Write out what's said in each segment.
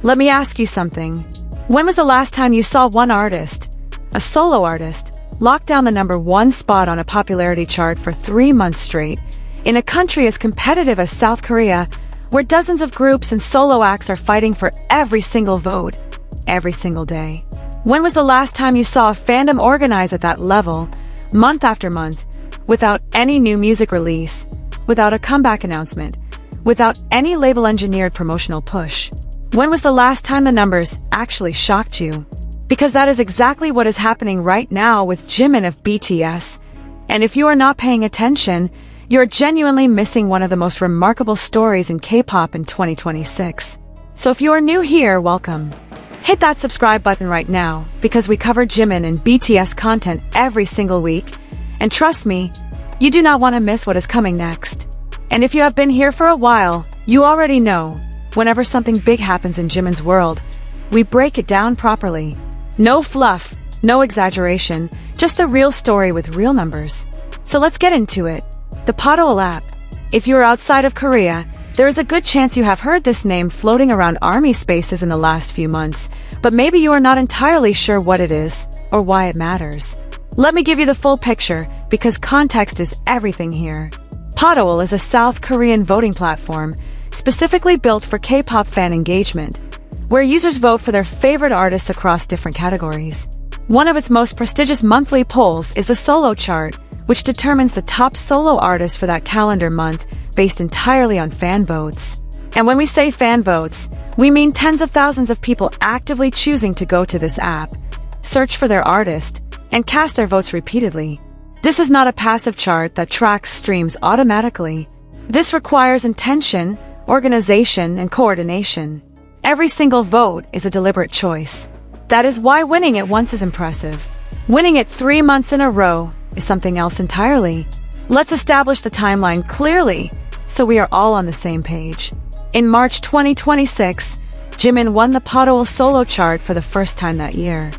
Let me ask you something. When was the last time you saw one artist, a solo artist, lock down the #1 spot on a popularity chart for 3 months straight, in a country as competitive as South Korea, where dozens of groups and solo acts are fighting for every single vote, every single day? When was the last time you saw a fandom organize at that level, month after month, without any new music release, without a comeback announcement, without any label-engineered promotional push? When was the last time the numbers actually shocked you? Because that is exactly what is happening right now with Jimin of BTS. And if you are not paying attention, you're genuinely missing one of the most remarkable stories in K-pop in 2026. So if you are new here, welcome. Hit that subscribe button right now, because we cover Jimin and BTS content every single week. And trust me, you do not want to miss what is coming next. And if you have been here for a while, you already know, whenever something big happens in Jimin's world, we break it down properly. No fluff, no exaggeration, just the real story with real numbers. So let's get into it. The Podoal app. If you are outside of Korea, there is a good chance you have heard this name floating around ARMY spaces in the last few months, but maybe you are not entirely sure what it is or why it matters. Let me give you the full picture, because context is everything here. Podoal is a South Korean voting platform specifically built for K-pop fan engagement, where users vote for their favorite artists across different categories. One of its most prestigious monthly polls is the solo chart, which determines the top solo artist for that calendar month based entirely on fan votes. And when we say fan votes, we mean tens of thousands of people actively choosing to go to this app, search for their artist, and cast their votes repeatedly. This is not a passive chart that tracks streams automatically. This requires intention, organization, and coordination. Every single vote is a deliberate choice. That is why winning it once is impressive. Winning it 3 months in a row is something else entirely. Let's establish the timeline clearly, so we are all on the same page. In March 2026, Jimin won the Podoal solo chart for the first time that year.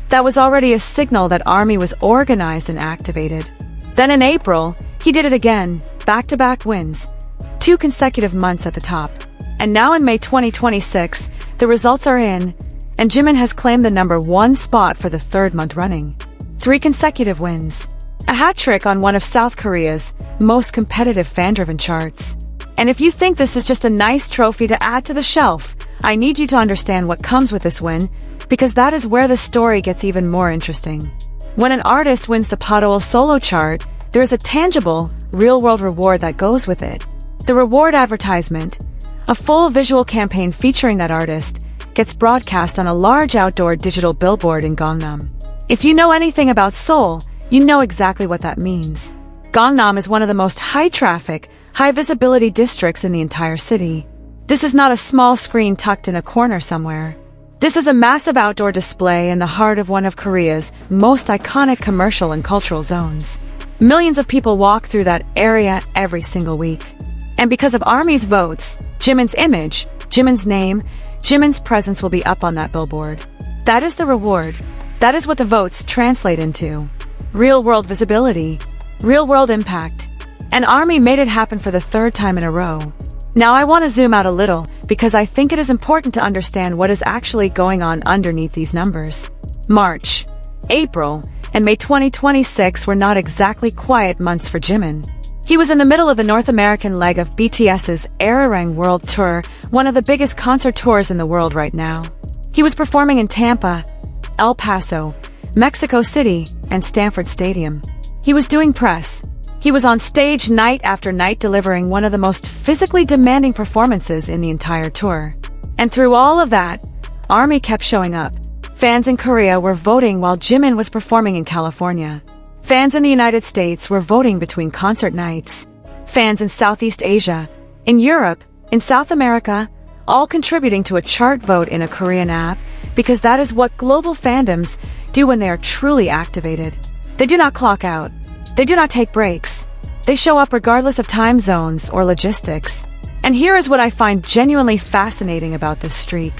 That was already a signal that ARMY was organized and activated. Then in April, he did it again, back-to-back wins, 2 consecutive months at the top. And now in May 2026, the results are in, and Jimin has claimed the #1 spot for the 3rd month running. 3 consecutive wins. A hat trick on one of South Korea's most competitive fan-driven charts. And if you think this is just a nice trophy to add to the shelf, I need you to understand what comes with this win, because that is where the story gets even more interesting. When an artist wins the Podoal solo chart, there is a tangible, real-world reward that goes with it. The reward advertisement, a full visual campaign featuring that artist, gets broadcast on a large outdoor digital billboard in Gangnam. If you know anything about Seoul, you know exactly what that means. Gangnam is one of the most high-traffic, high-visibility districts in the entire city. This is not a small screen tucked in a corner somewhere. This is a massive outdoor display in the heart of one of Korea's most iconic commercial and cultural zones. Millions of people walk through that area every single week. And because of ARMY's votes, Jimin's image, Jimin's name, Jimin's presence will be up on that billboard. That is the reward. That is what the votes translate into. Real-world visibility, real-world impact. And ARMY made it happen for the 3rd time in a row. Now I want to zoom out a little, because I think it is important to understand what is actually going on underneath these numbers. March, April, and May 2026 were not exactly quiet months for Jimin. He was in the middle of the North American leg of BTS's Arirang World Tour, one of the biggest concert tours in the world right now. He was performing in Tampa, El Paso, Mexico City, and Stanford Stadium. He was doing press. He was on stage night after night delivering one of the most physically demanding performances in the entire tour. And through all of that, ARMY kept showing up. Fans in Korea were voting while Jimin was performing in California. Fans in the United States were voting between concert nights. Fans in Southeast Asia, in Europe, in South America, all contributing to a chart vote in a Korean app, because that is what global fandoms do when they are truly activated. They do not clock out. They do not take breaks. They show up regardless of time zones or logistics. And here is what I find genuinely fascinating about this streak.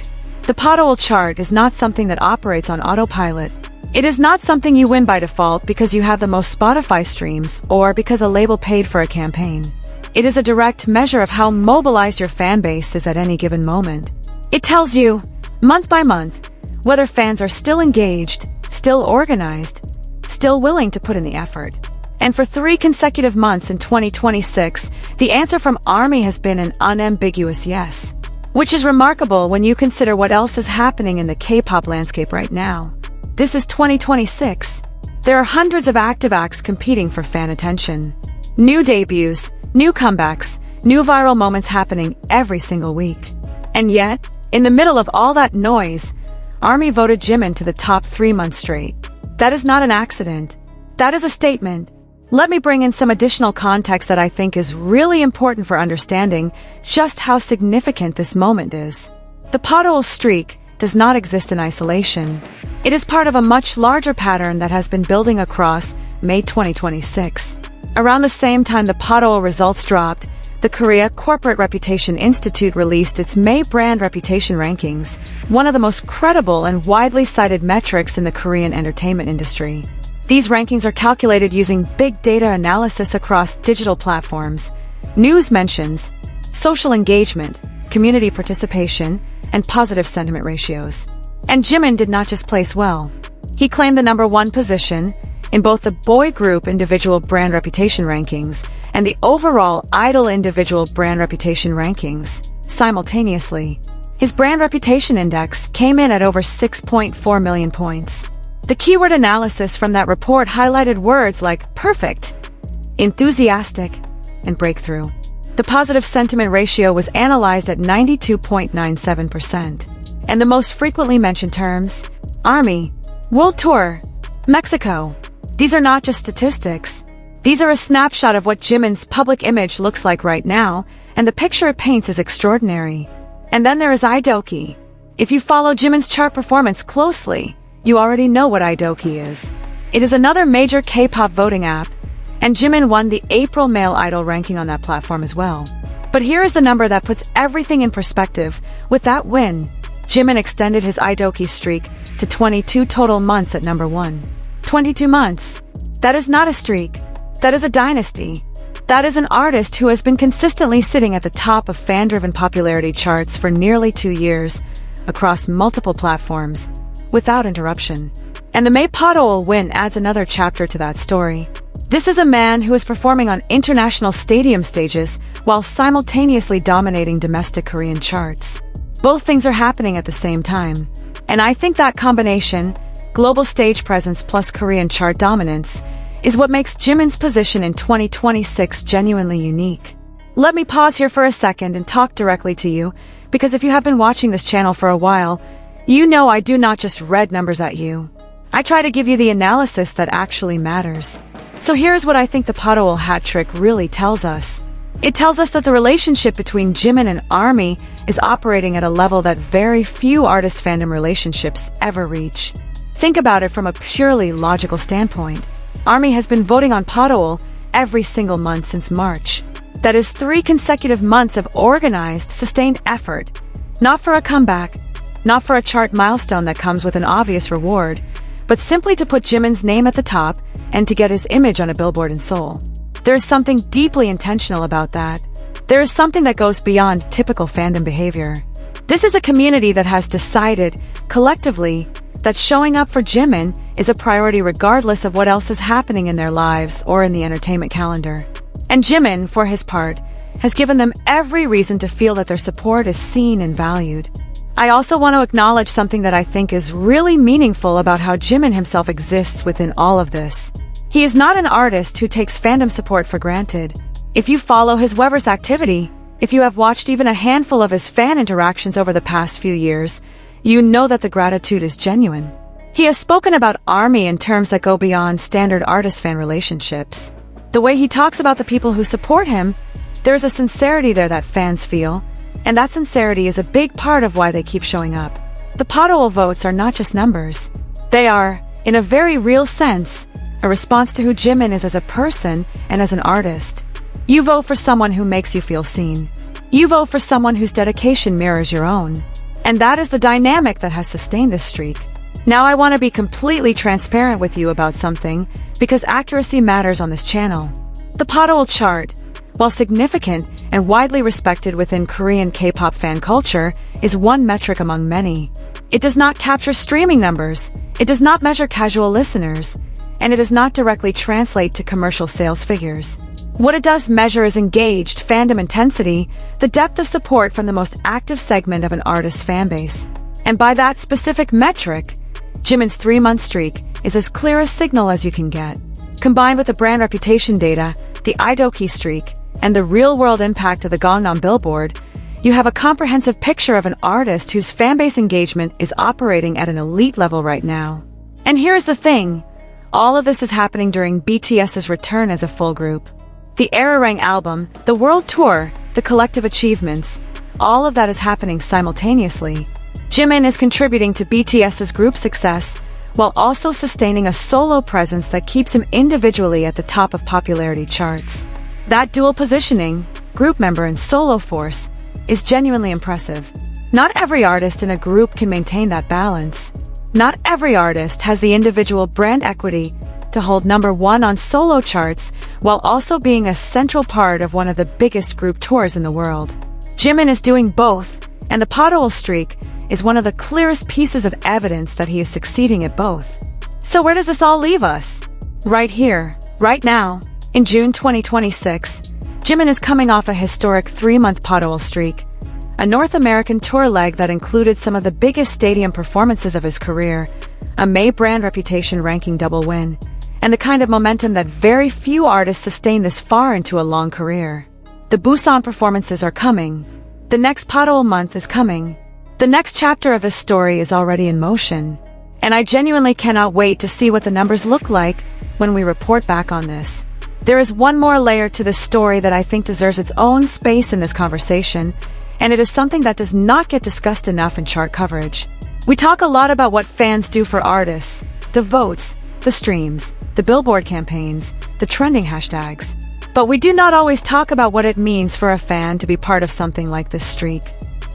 The Podoal chart is not something that operates on autopilot. It is not something you win by default because you have the most Spotify streams or because a label paid for a campaign. It is a direct measure of how mobilized your fan base is at any given moment. It tells you, month by month, whether fans are still engaged, still organized, still willing to put in the effort. And for 3 consecutive months in 2026, the answer from ARMY has been an unambiguous yes. Which is remarkable when you consider what else is happening in the K-pop landscape right now. This is 2026. There are hundreds of active acts competing for fan attention. New debuts, new comebacks, new viral moments happening every single week. And yet, in the middle of all that noise, ARMY voted Jimin to the top 3 months straight. That is not an accident. That is a statement. Let me bring in some additional context that I think is really important for understanding just how significant this moment is. The Podoal streak does not exist in isolation. It is part of a much larger pattern that has been building across May 2026. Around the same time the Podoal results dropped, the Korea Corporate Reputation Institute released its May Brand Reputation Rankings, one of the most credible and widely cited metrics in the Korean entertainment industry. These rankings are calculated using big data analysis across digital platforms, news mentions, social engagement, community participation, and positive sentiment ratios. And Jimin did not just place well. He claimed the #1 position in both the boy group individual brand reputation rankings and the overall idol individual brand reputation rankings simultaneously. His brand reputation index came in at over 6.4 million points. The keyword analysis from that report highlighted words like perfect, enthusiastic, and breakthrough. The positive sentiment ratio was analyzed at 92.97%. And the most frequently mentioned terms, ARMY, World Tour, Mexico. These are not just statistics. These are a snapshot of what Jimin's public image looks like right now, and the picture it paints is extraordinary. And then there is idoki. If you follow Jimin's chart performance closely, you already know what idoki is. It is another major K-pop voting app, and Jimin won the April Male Idol ranking on that platform as well. But here is the number that puts everything in perspective. With that win, Jimin extended his idoki streak to 22 total months at #1. 22 months. That is not a streak. That is a dynasty. That is an artist who has been consistently sitting at the top of fan-driven popularity charts for nearly 2 years, across multiple platforms, without interruption. And the May Podoal win adds another chapter to that story. This is a man who is performing on international stadium stages while simultaneously dominating domestic Korean charts. Both things are happening at the same time. And I think that combination, global stage presence plus Korean chart dominance, is what makes Jimin's position in 2026 genuinely unique. Let me pause here for a second and talk directly to you, because if you have been watching this channel for a while, you know I do not just read numbers at you. I try to give you the analysis that actually matters. So here's what I think the Podoal hat trick really tells us. It tells us that the relationship between Jimin and ARMY is operating at a level that very few artist fandom relationships ever reach. Think about it from a purely logical standpoint. ARMY has been voting on Podoal every single month since March. That is 3 consecutive months of organized, sustained effort. Not for a comeback, not for a chart milestone that comes with an obvious reward, but simply to put Jimin's name at the top and to get his image on a billboard in Seoul. There is something deeply intentional about that. There is something that goes beyond typical fandom behavior. This is a community that has decided, collectively, that showing up for Jimin is a priority regardless of what else is happening in their lives or in the entertainment calendar. And Jimin, for his part, has given them every reason to feel that their support is seen and valued. I also want to acknowledge something that I think is really meaningful about how Jimin himself exists within all of this. He is not an artist who takes fandom support for granted. If you follow his Weverse activity, if you have watched even a handful of his fan interactions over the past few years, you know that the gratitude is genuine. He has spoken about ARMY in terms that go beyond standard artist-fan relationships. The way he talks about the people who support him, there is a sincerity there that fans feel, and that sincerity is a big part of why they keep showing up. The Podoal votes are not just numbers. They are, in a very real sense, a response to who Jimin is as a person and as an artist. You vote for someone who makes you feel seen. You vote for someone whose dedication mirrors your own. And that is the dynamic that has sustained this streak. Now I want to be completely transparent with you about something, because accuracy matters on this channel. The Podoal chart, while significant and widely respected within Korean K-pop fan culture, is one metric among many. It does not capture streaming numbers, it does not measure casual listeners, and it does not directly translate to commercial sales figures. What it does measure is engaged fandom intensity, the depth of support from the most active segment of an artist's fanbase. And by that specific metric, Jimin's 3-month streak is as clear a signal as you can get. Combined with the brand reputation data, the Idoki streak, and the real-world impact of the Gangnam Billboard, you have a comprehensive picture of an artist whose fanbase engagement is operating at an elite level right now. And here's the thing, all of this is happening during BTS's return as a full group. The Erarang album, the world tour, the collective achievements, all of that is happening simultaneously. Jimin is contributing to BTS's group success, while also sustaining a solo presence that keeps him individually at the top of popularity charts. That dual positioning, group member and solo force, is genuinely impressive. Not every artist in a group can maintain that balance. Not every artist has the individual brand equity to hold #1 on solo charts while also being a central part of one of the biggest group tours in the world. Jimin is doing both, and the Podoal streak is one of the clearest pieces of evidence that he is succeeding at both. So where does this all leave us? Right here, right now, in June 2026, Jimin is coming off a historic 3-month Podoal streak, a North American tour leg that included some of the biggest stadium performances of his career, a May brand reputation ranking double win, and the kind of momentum that very few artists sustain this far into a long career. The Busan performances are coming. The next Podoal month is coming. The next chapter of this story is already in motion. And I genuinely cannot wait to see what the numbers look like when we report back on this. There is one more layer to this story that I think deserves its own space in this conversation, and it is something that does not get discussed enough in chart coverage. We talk a lot about what fans do for artists, the votes, the streams, the Billboard campaigns, the trending hashtags. But we do not always talk about what it means for a fan to be part of something like this streak.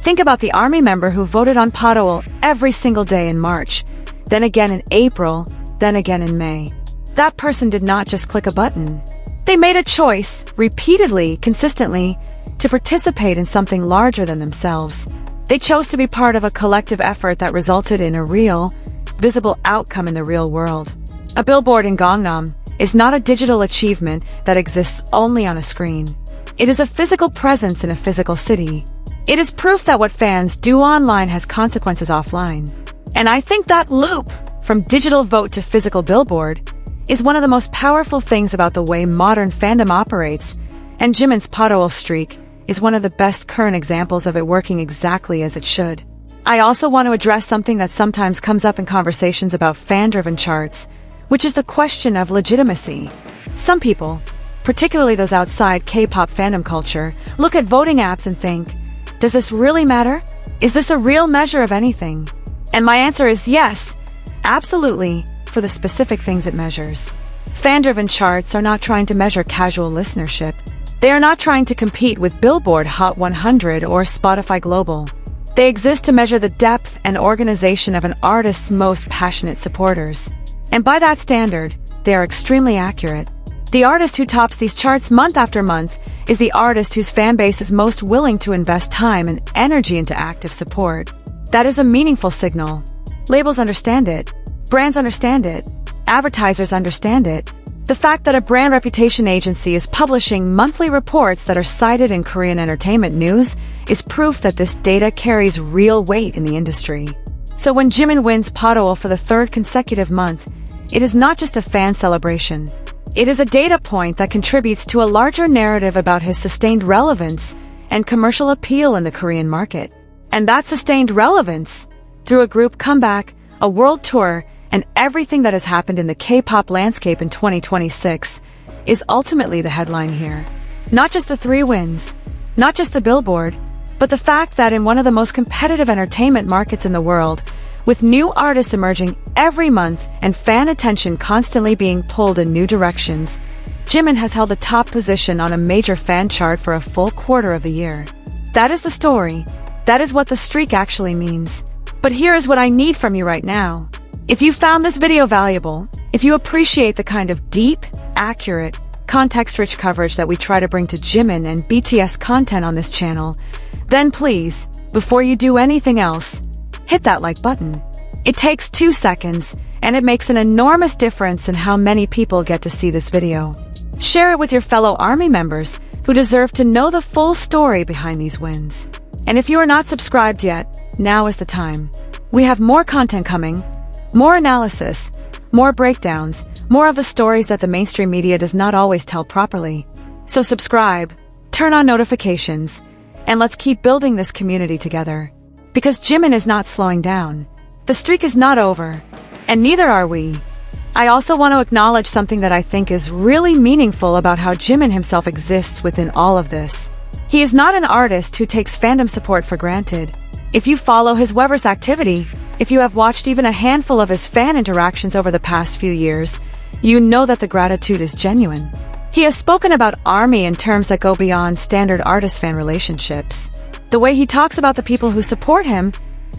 Think about the ARMY member who voted on Podoal every single day in March, then again in April, then again in May. That person did not just click a button. They made a choice, repeatedly, consistently, to participate in something larger than themselves. They chose to be part of a collective effort that resulted in a real, visible outcome in the real world. A billboard in Gangnam is not a digital achievement that exists only on a screen. It is a physical presence in a physical city. It is proof that what fans do online has consequences offline. And I think that loop, from digital vote to physical billboard, is one of the most powerful things about the way modern fandom operates, and Jimin's Podoal streak is one of the best current examples of it working exactly as it should. I also want to address something that sometimes comes up in conversations about fan-driven charts, which is the question of legitimacy. Some people, particularly those outside K-pop fandom culture, look at voting apps and think, does this really matter? Is this a real measure of anything? And my answer is yes, absolutely, for the specific things it measures. Fan-driven charts are not trying to measure casual listenership. They are not trying to compete with Billboard Hot 100 or Spotify Global. They exist to measure the depth and organization of an artist's most passionate supporters. And by that standard, they are extremely accurate. The artist who tops these charts month after month is the artist whose fanbase is most willing to invest time and energy into active support. That is a meaningful signal. Labels understand it. Brands understand it. Advertisers understand it. The fact that a brand reputation agency is publishing monthly reports that are cited in Korean entertainment news is proof that this data carries real weight in the industry. So when Jimin wins Podoal for the 3rd consecutive month, it is not just a fan celebration. It is a data point that contributes to a larger narrative about his sustained relevance and commercial appeal in the Korean market. And that sustained relevance, through a group comeback, a world tour, and everything that has happened in the K-pop landscape in 2026, is ultimately the headline here. Not just the 3 wins, not just the Billboard, but the fact that in one of the most competitive entertainment markets in the world, with new artists emerging every month and fan attention constantly being pulled in new directions, Jimin has held the top position on a major fan chart for a full quarter of the year. That is the story. That is what the streak actually means. But here is what I need from you right now. If you found this video valuable, if you appreciate the kind of deep, accurate, context-rich coverage that we try to bring to Jimin and BTS content on this channel, then please, before you do anything else, hit that like button. It takes 2 seconds, and it makes an enormous difference in how many people get to see this video. Share it with your fellow ARMY members who deserve to know the full story behind these wins. And if you are not subscribed yet, now is the time. We have more content coming, more analysis, more breakdowns, more of the stories that the mainstream media does not always tell properly. So subscribe, turn on notifications, and let's keep building this community together. Because Jimin is not slowing down. The streak is not over, and neither are we. I also want to acknowledge something that I think is really meaningful about how Jimin himself exists within all of this. He is not an artist who takes fandom support for granted. If you follow his Weverse activity, if you have watched even a handful of his fan interactions over the past few years, you know that the gratitude is genuine. He has spoken about ARMY in terms that go beyond standard artist-fan relationships. The way he talks about the people who support him,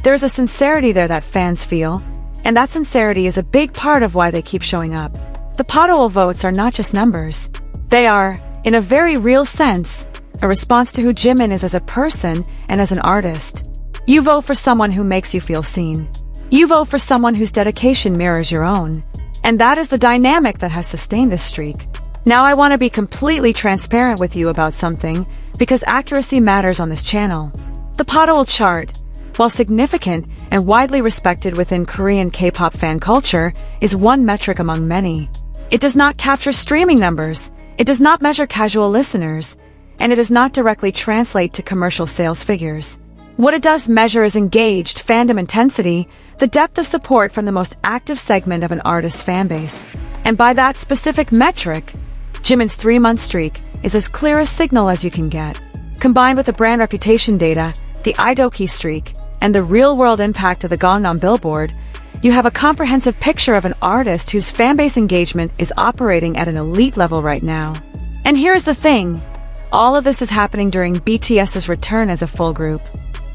there is a sincerity there that fans feel, and that sincerity is a big part of why they keep showing up. The Podoal votes are not just numbers. They are, in a very real sense, a response to who Jimin is as a person and as an artist. You vote for someone who makes you feel seen. You vote for someone whose dedication mirrors your own. And that is the dynamic that has sustained this streak. Now I want to be completely transparent with you about something, because accuracy matters on this channel. The Podoal chart, while significant and widely respected within Korean K-pop fan culture, is one metric among many. It does not capture streaming numbers, it does not measure casual listeners, and it does not directly translate to commercial sales figures. What it does measure is engaged fandom intensity, the depth of support from the most active segment of an artist's fanbase. And by that specific metric, Jimin's 3-month streak is as clear a signal as you can get. Combined with the brand reputation data, the Idoki streak, and the real-world impact of the Gangnam Billboard, you have a comprehensive picture of an artist whose fanbase engagement is operating at an elite level right now. And here's the thing, all of this is happening during BTS's return as a full group.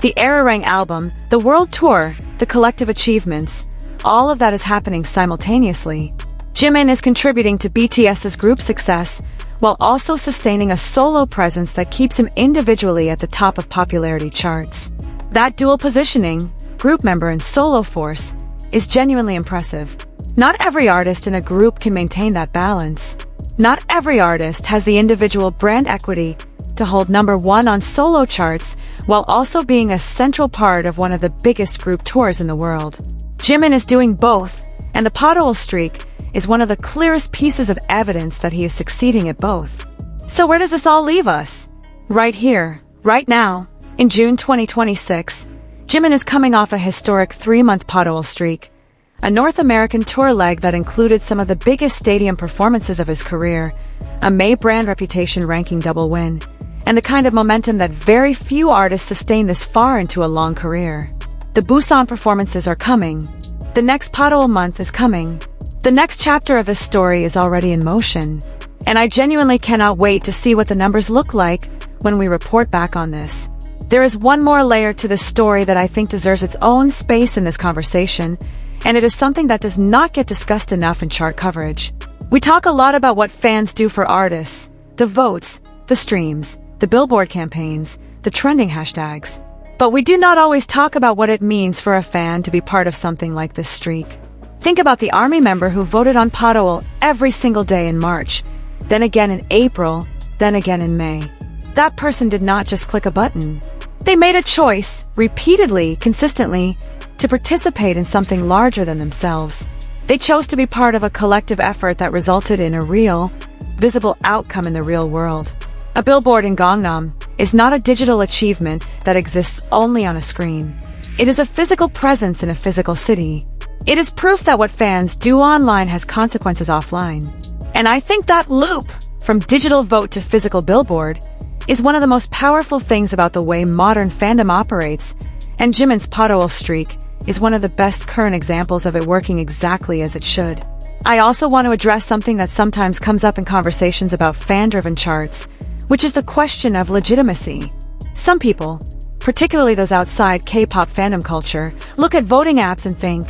The Erarang album, the world tour, the collective achievements, all of that is happening simultaneously. Jimin is contributing to BTS's group success, while also sustaining a solo presence that keeps him individually at the top of popularity charts. That dual positioning, group member and solo force, is genuinely impressive. Not every artist in a group can maintain that balance. Not every artist has the individual brand equity to hold #1 on solo charts while also being a central part of one of the biggest group tours in the world. Jimin is doing both, and the Podoal streak is one of the clearest pieces of evidence that he is succeeding at both. So where does this all leave us? Right here, right now, in June 2026, Jimin is coming off a historic 3-month Podoal streak, a North American tour leg that included some of the biggest stadium performances of his career, a May brand reputation ranking double win, and the kind of momentum that very few artists sustain this far into a long career. The Busan performances are coming. The next Podoal month is coming. The next chapter of this story is already in motion. And I genuinely cannot wait to see what the numbers look like when we report back on this. There is one more layer to this story that I think deserves its own space in this conversation, and it is something that does not get discussed enough in chart coverage. We talk a lot about what fans do for artists, the votes, the streams, the Billboard campaigns, the trending hashtags. But we do not always talk about what it means for a fan to be part of something like this streak. Think about the ARMY member who voted on Podoal every single day in March, then again in April, then again in May. That person did not just click a button. They made a choice, repeatedly, consistently, to participate in something larger than themselves. They chose to be part of a collective effort that resulted in a real, visible outcome in the real world. A billboard in Gangnam is not a digital achievement that exists only on a screen. It is a physical presence in a physical city. It is proof that what fans do online has consequences offline. And I think that loop, from digital vote to physical billboard, is one of the most powerful things about the way modern fandom operates, and Jimin's Podoal streak is one of the best current examples of it working exactly as it should. I also want to address something that sometimes comes up in conversations about fan-driven charts, which is the question of legitimacy. Some people, particularly those outside K-pop fandom culture, look at voting apps and think,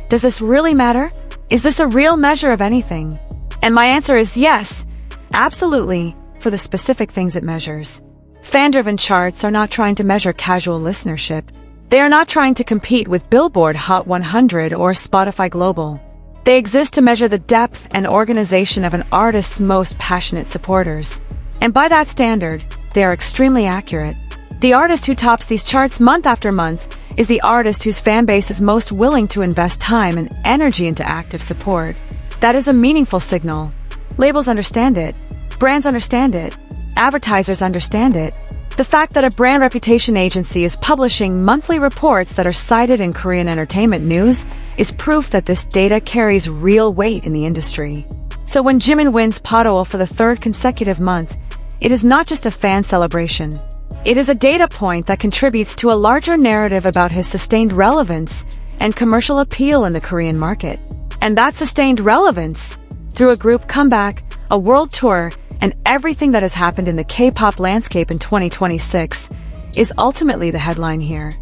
does this really matter? Is this a real measure of anything? And my answer is yes. Absolutely, for the specific things it measures. Fan-driven charts are not trying to measure casual listenership. They are not trying to compete with Billboard Hot 100 or Spotify Global. They exist to measure the depth and organization of an artist's most passionate supporters. And by that standard, they are extremely accurate. The artist who tops these charts month after month is the artist whose fan base is most willing to invest time and energy into active support. That is a meaningful signal. Labels understand it. Brands understand it. Advertisers understand it. The fact that a brand reputation agency is publishing monthly reports that are cited in Korean entertainment news is proof that this data carries real weight in the industry. So when Jimin wins Podoal for the third consecutive month, it is not just a fan celebration. It is a data point that contributes to a larger narrative about his sustained relevance and commercial appeal in the Korean market. And that sustained relevance, through a group comeback, a world tour, and everything that has happened in the K-pop landscape in 2026, is ultimately the headline here.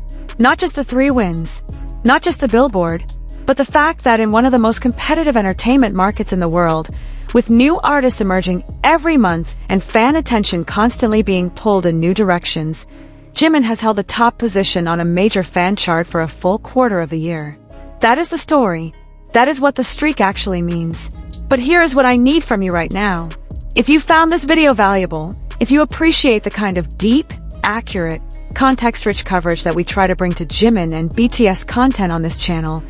Not just the 3 wins, not just the Billboard, but the fact that in one of the most competitive entertainment markets in the world, with new artists emerging every month and fan attention constantly being pulled in new directions, Jimin has held the top position on a major fan chart for a full quarter of the year. That is the story. That is what the streak actually means. But here is what I need from you right now. If you found this video valuable, if you appreciate the kind of deep, accurate, context-rich coverage that we try to bring to Jimin and BTS content on this channel,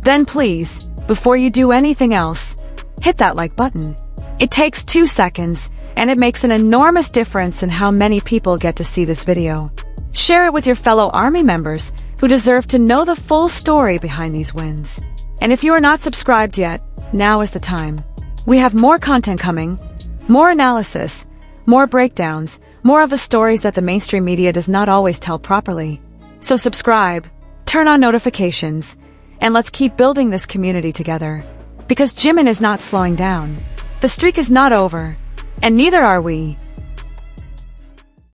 then please, before you do anything else, hit that like button. It takes 2 seconds, and it makes an enormous difference in how many people get to see this video. Share it with your fellow ARMY members who deserve to know the full story behind these wins. And if you are not subscribed yet, now is the time. We have more content coming, more analysis, more breakdowns, more of the stories that the mainstream media does not always tell properly. So subscribe, turn on notifications, and let's keep building this community together. Because Jimin is not slowing down. The streak is not over, and neither are we.